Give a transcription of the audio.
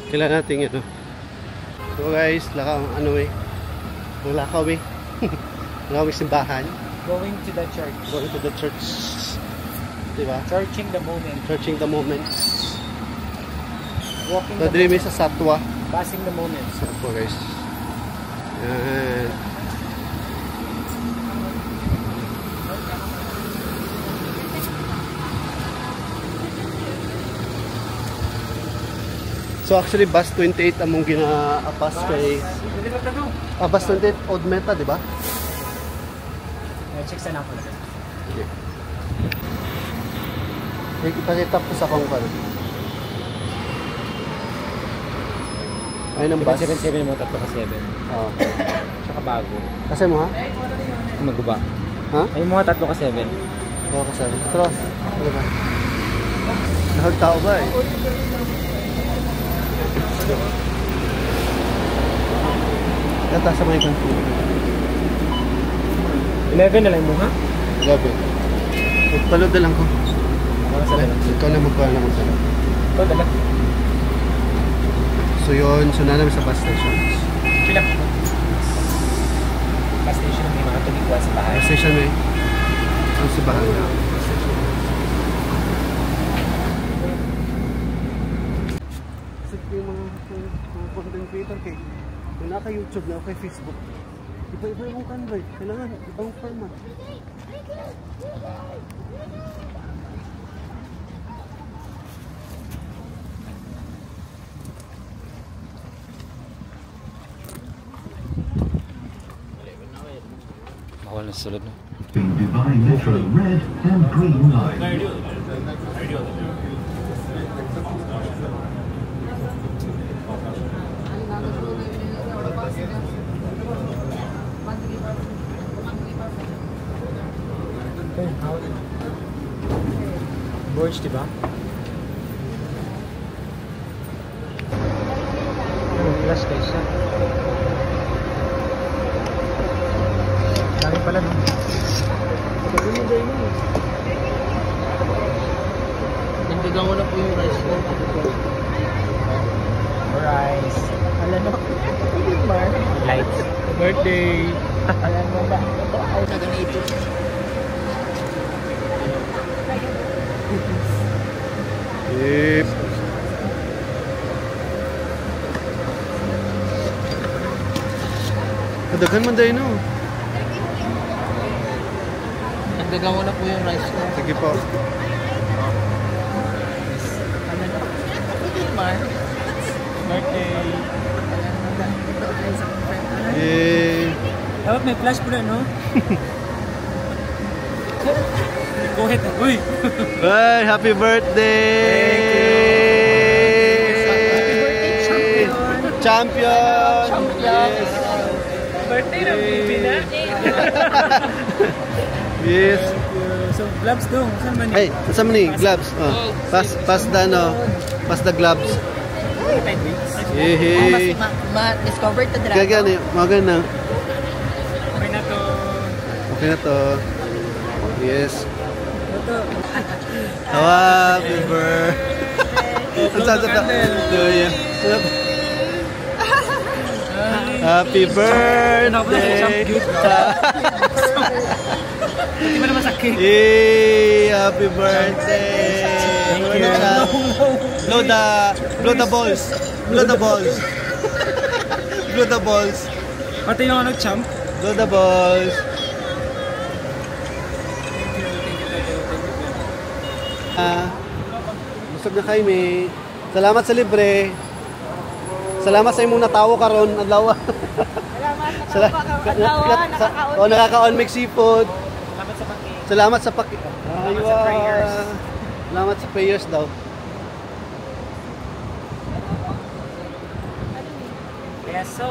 Kailangan natin ito. So guys, lakaw simbahan. Going to the church. Going to the church. Diba? Searching the moment. Searching the moments. Walking the dream is sa Satwa. Passing the moments. Satwa guys. Yan. So actually bus 28 among ginaapas kay bus 28 odd meta, di ba? Check sa napo. Okay. Ipakita ko sa kong kano. Ayun ang bus. 77 mo, 3 ka 7. Oo. Tsaka bago. Kasi mo ha? Magguba. Ha? Ay mga 3 ka 7. Oo ka 7. Pero, ano ba? Nahag tao ba eh? Kata sa mga kanto. 11 na lang mo ha? 11. Palod na lang ko. Ikaw na magpala naman sila. Ikaw dala. So yun, so na namin sa bus station. Pila. Bus station may mga tuligwa sa bahay. Bus station may. Ang sa bahay na. Kasi yung mga content creator kay kung naka-YouTube na o kay Facebook, iba-iba yung convoy. Kailangan ibang format. Bawal na sulod na. Dubai Metro red and green line. Borge, diba? Flash guys siya. Dami pala no? Nagdagang ko na po yung rice ko. Rice. Alam mo? Lights. Birthday. Alam mo ba? Ito ay naganito. Yep. Kadaghan man dahil no. Nagdagang ko na po yung rice ko. Sige po. Birthday. Yay. Dapat may flash po na, no? Go ahead. Uy! Bye! Happy birthday! Champion! Yes! Birthday na baby na. Yes! So, gloves dong. Saan man Hey, saan man gloves? Oh. Pass the gloves. Yehey! Ma-discover to drama. Gagana, magana. Okay na to. Okay na to. Yes. Happy birthday. Happy birthday. Hindi mo naman sakit. Yay! Happy birthday. Thank you. Blow the balls. Blow the balls. Blow the balls. Pati yung ano, champ. Blow the balls. Busog na kayo, may. Salamat sa libre. Salamat sa imong natawo karon adlaw. Salamat sa nakakaon. Nakakaon make seafood. Salamat sa paki. Salamat sa paki. Salamat sa prayers. Salamat sa prayers daw. Yes, so